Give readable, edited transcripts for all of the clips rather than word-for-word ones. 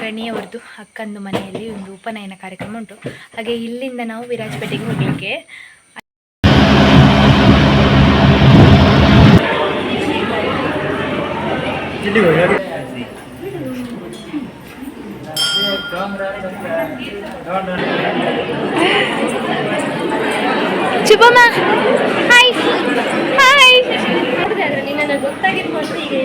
ಗಣಿಯವರದು ಅಕ್ಕಂದು ಮನೆಯಲ್ಲಿ ಒಂದು ಉಪನಯನ ಕಾರ್ಯಕ್ರಮ ಉಂಟು. ಹಾಗೆ ಇಲ್ಲಿಂದ ನಾವು ವಿರಾಜಪೇಟೆಗೆ ಹೋಗಲಿಕ್ಕೆ ಶುಭಮ್ಮ ಹಾಯ್ ಹಾಯ್ ನಿನ್ನ ಗೊತ್ತಾಗಿರ್ಬೋದು. ಈಗ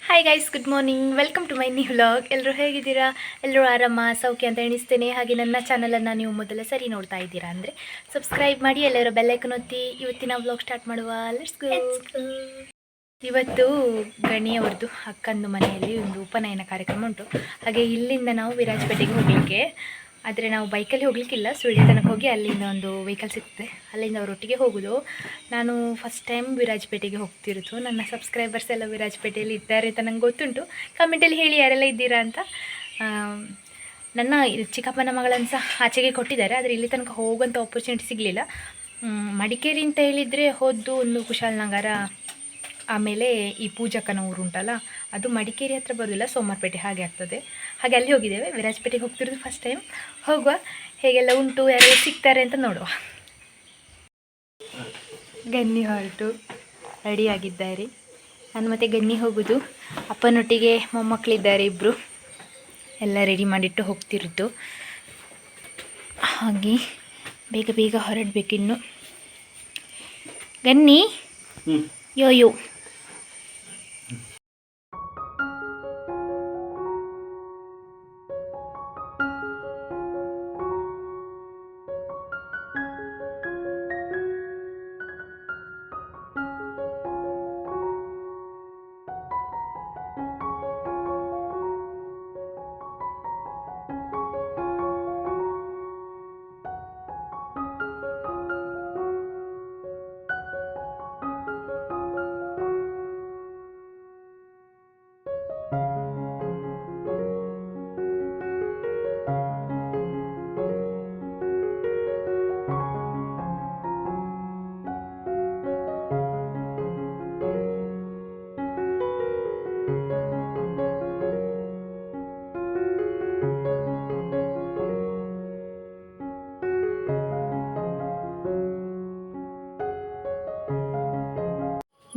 hi guys, good morning, welcome to my new vlog. ಎಲ್ಲರೂ ಹೇಗಿದ್ದೀರಾ? ಎಲ್ಲರೂ ಆರಾಮ ಸೌಖ್ಯ ಅಂತ ಎಣಿಸ್ತೇನೆ. ಹಾಗೆ ನನ್ನ ಚಾನಲನ್ನು ನೀವು ಮೊದಲ ಸರಿ ನೋಡ್ತಾ ಇದ್ದೀರಾ ಅಂದರೆ ಸಬ್ಸ್ಕ್ರೈಬ್ ಮಾಡಿ, ಎಲ್ಲರೂ ಬೆಲ್ಲೈಕನ್ ಒತ್ತಿ. ಇವತ್ತಿನ ವ್ಲಾಗ್ ಸ್ಟಾರ್ಟ್ ಮಾಡುವ. Let's go. ಇವತ್ತು ಗಣಿಯವರದು ಅಕ್ಕಂದು ಮನೆಯಲ್ಲಿ ಒಂದು ಉಪನಯನ ಕಾರ್ಯಕ್ರಮ ಉಂಟು. ಹಾಗೆ ಇಲ್ಲಿಂದ ನಾವು ವಿರಾಜಪೇಟೆಗೆ ಹೋಗಲಿಕ್ಕೆ, ಆದರೆ ನಾವು ಬೈಕಲ್ಲಿ ಹೋಗ್ಲಿಕ್ಕಿಲ್ಲ, ಸುಳ್ಳಿ ತನಕ ಹೋಗಿ ಅಲ್ಲಿಂದ ಒಂದು ವೆಹಿಕಲ್ ಸಿಗ್ತದೆ, ಅಲ್ಲಿಂದ ಅವರೊಟ್ಟಿಗೆ ಹೋಗೋದು. ನಾನು ಫಸ್ಟ್ ಟೈಮ್ ವಿರಾಜಪೇಟೆಗೆ ಹೋಗ್ತಿರೋದು. ನನ್ನ ಸಬ್ಸ್ಕ್ರೈಬರ್ಸ್ ಎಲ್ಲ ವಿರಾಜಪೇಟೆಯಲ್ಲಿ ಇದ್ದಾರೆ ಅಂತ ನಂಗೆ ಗೊತ್ತುಂಟು. ಕಮೆಂಟಲ್ಲಿ ಹೇಳಿ ಯಾರೆಲ್ಲ ಇದ್ದೀರಾ ಅಂತ. ನನ್ನ ಚಿಕ್ಕಪ್ಪನ ಮಗಳನ್ನು ಸಹ ಆಚೆಗೆ ಕೊಟ್ಟಿದ್ದಾರೆ, ಆದರೆ ಇಲ್ಲಿ ತನಕ ಹೋಗುವಂಥ ಆಪರ್ಚುನಿಟಿ ಸಿಗಲಿಲ್ಲ. ಮಡಿಕೇರಿ ಅಂತ ಹೇಳಿದರೆ ಹೋದ್ದು ಒಂದು ಕುಶಾಲನಗರ, ಆಮೇಲೆ ಈ ಪೂಜಕ್ಕನ ಊರು ಉಂಟಲ್ಲ, ಅದು ಮಡಿಕೇರಿ ಹತ್ರ ಬರೋದಿಲ್ಲ, ಸೋಮವಾರಪೇಟೆ ಹಾಗೆ ಆಗ್ತದೆ. ಹಾಗೆ ಅಲ್ಲಿ ಹೋಗಿದ್ದೇವೆ. ವಿರಾಜಪೇಟೆಗೆ ಹೋಗ್ತಿರೋದು ಫಸ್ಟ್ ಟೈಮ್. ಹೋಗುವ, ಹೇಗೆಲ್ಲ ಉಂಟು, ಯಾರು ಸಿಗ್ತಾರೆ ಅಂತ ನೋಡುವ. ಗನ್ನಿ ಹೊರಟು ರೆಡಿಯಾಗಿದ್ದಾರೆ. ನಾನು ಮತ್ತೆ ಗನ್ನಿ ಹೋಗೋದು. ಅಪ್ಪನೊಟ್ಟಿಗೆ ಮೊಮ್ಮಕ್ಕಳಿದ್ದಾರೆ ಇಬ್ಬರು, ಎಲ್ಲ ರೆಡಿ ಮಾಡಿಟ್ಟು ಹೋಗ್ತಿರೋದು. ಹಾಗೆ ಬೇಗ ಬೇಗ ಹೊರಡಬೇಕಿನ್ನು. Gunny Yoyo.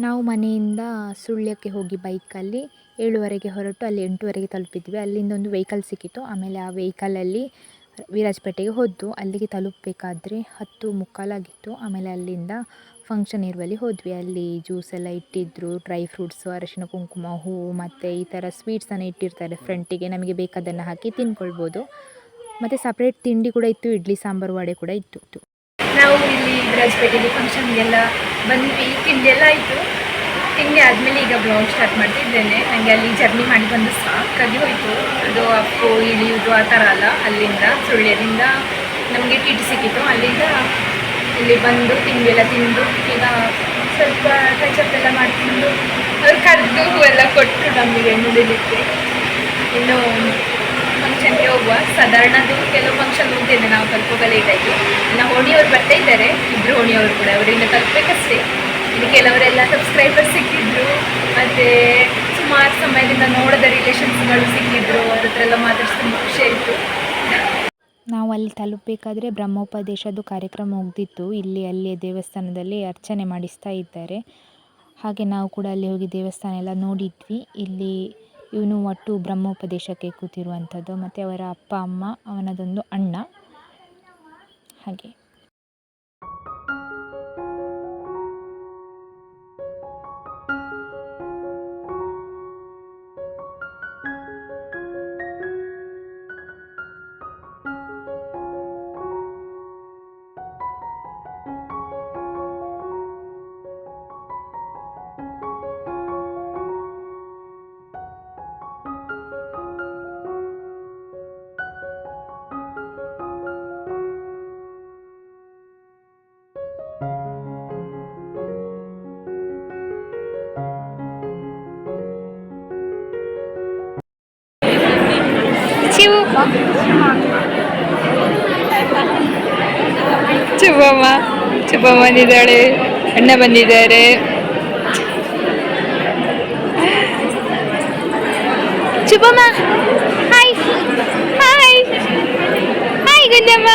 ನಾವು ಮನೆಯಿಂದ ಸುಳ್ಯಕ್ಕೆ ಹೋಗಿ ಬೈಕಲ್ಲಿ 7:30ಗೆ ಹೊರಟು ಅಲ್ಲಿ 8:00ವರೆಗೆ ತಲುಪಿದ್ವಿ. ಅಲ್ಲಿಂದ ಒಂದು ವೆಹಿಕಲ್ ಸಿಕ್ಕಿತು. ಆಮೇಲೆ ಆ ವೆಹಿಕಲಲ್ಲಿ ವಿರಾಜಪೇಟೆಗೆ ಹೋದ್ದು. ಅಲ್ಲಿಗೆ ತಲುಪಬೇಕಾದ್ರೆ 10:45 ಆಗಿತ್ತು. ಆಮೇಲೆ ಅಲ್ಲಿಂದ ಫಂಕ್ಷನ್ ಇರುವಲ್ಲಿ ಹೋದ್ವಿ. ಅಲ್ಲಿ ಜ್ಯೂಸ್ ಎಲ್ಲ ಇಟ್ಟಿದ್ದರು, ಡ್ರೈ ಫ್ರೂಟ್ಸು, ಅರಿಶಿನ ಕುಂಕುಮ, ಹೂವು ಮತ್ತು ಈ ಥರ ಸ್ವೀಟ್ಸನ್ನು ಇಟ್ಟಿರ್ತಾರೆ ಫ್ರಂಟಿಗೆ. ನಮಗೆ ಬೇಕಾದನ್ನು ಹಾಕಿ ತಿನ್ಕೊಳ್ಬೋದು. ಮತ್ತು ಸಪ್ರೇಟ್ ತಿಂಡಿ ಕೂಡ ಇತ್ತು, ಇಡ್ಲಿ ಸಾಂಬಾರು ವಡೆ ಕೂಡ ಇತ್ತು. ನಾವು ಇಲ್ಲಿ ವಿರಾಜಪೇಟೆಗೆ ಫಂಕ್ಷನ್ಗೆಲ್ಲ ಬಂದ್ವಿ. ತಿಂಡಿ ಎಲ್ಲ ಆಯಿತು. ತಿಂಡಿ ಆದಮೇಲೆ ಈಗ ಬ್ಲಾಗ್ ಸ್ಟಾರ್ಟ್ ಮಾಡ್ತಿದ್ದೇನೆ. ನನಗೆ ಅಲ್ಲಿ ಜರ್ನಿ ಮಾಡಿ ಬಂದು ಸಾಕಾಗಿ ಹೋಯಿತು. ಅದು ಅಪ್ಪು ಇಳಿಯುವುದು ಆ ಥರ ಅಲ್ಲ. ಅಲ್ಲಿಂದ ಸುಳ್ಯದಿಂದ ನಮಗೆ ಟಿ ಟಿ ಸಿಕ್ಕಿತ್ತು. ಅಲ್ಲಿಂದ ಇಲ್ಲಿ ಬಂದು ತಿಂಡಿ ಎಲ್ಲ ತಿಂದು ಈಗ ಸ್ವಲ್ಪ ಟಚಪ್ ಎಲ್ಲ ಮಾಡಿಕೊಂಡು ಅವ್ರು ಕರೆದು ಎಲ್ಲ ಕೊಟ್ಟರು ನಮಗೆ ನೋಡಲಿಕ್ಕೆ. ಇನ್ನು ಫಂಕ್ಷನ್ಗೆ ಹೋಗುವ. ಸಾಧಾರಣದು ಕೆಲವು ಫಂಕ್ಷನ್ ಹೋಗ್ತಿದ್ದೆ ನಾವು ತಲುಪುವಾಗ ಲೇಟ್ ಆಯಿತು. ಇನ್ನು ಹೋಣಿಯವರು ಬರ್ತಾ ಇದ್ದಾರೆ, ಇಬ್ಬರು ಹೋಣಿಯವರು ಕೂಡ. ಅವರಿಂದ ತಲುಪಬೇಕಷ್ಟೇ. ಇನ್ನು ಕೆಲವರೆಲ್ಲ ಸಬ್ಸ್ಕ್ರೈಬರ್ಸ್ ಸಿಕ್ಕಿದ್ರು, ಮತ್ತು ಸುಮಾರು ಸಮಯದಿಂದ ನೋಡದ ರಿಲೇಷನ್ಸ್ಗಳು ಸಿಕ್ಕಿದ್ರು. ಅವ್ರ ಹತ್ರ ಎಲ್ಲ ಮಾತಾಡಿಸಿ ತುಂಬ ಖುಷಿ ಆಯಿತು. ನಾವು ಅಲ್ಲಿ ತಲುಪಬೇಕಾದ್ರೆ ಬ್ರಹ್ಮೋಪದೇಶದ್ದು ಕಾರ್ಯಕ್ರಮ ಮುಗ್ದಿತ್ತು. ಅಲ್ಲಿಯ ದೇವಸ್ಥಾನದಲ್ಲಿ ಅರ್ಚನೆ ಮಾಡಿಸ್ತಾ ಇದ್ದಾರೆ. ಹಾಗೆ ನಾವು ಕೂಡ ಅಲ್ಲಿ ಹೋಗಿ ದೇವಸ್ಥಾನ ಎಲ್ಲ ನೋಡಿದ್ವಿ. ಇಲ್ಲಿ ಇವನು ಒಟ್ಟು ಬ್ರಹ್ಮೋಪದೇಶಕ್ಕೆ ಕೂತಿರುವಂಥದ್ದು, ಮತ್ತು ಅವರ ಅಪ್ಪ ಅಮ್ಮ, ಅವನದೊಂದು ಅಣ್ಣ. ಹಾಗೆ ಶುಭ ಬಂದಿದ್ದಾಳೆ, ಅಣ್ಣ ಬಂದಿದ್ದಾರೆ. ಶುಭಮ್ಮ ಹಾಯ್ ಹಾಯ್ ಹಾಯ್ ಗುಂಜಮ್ಮ.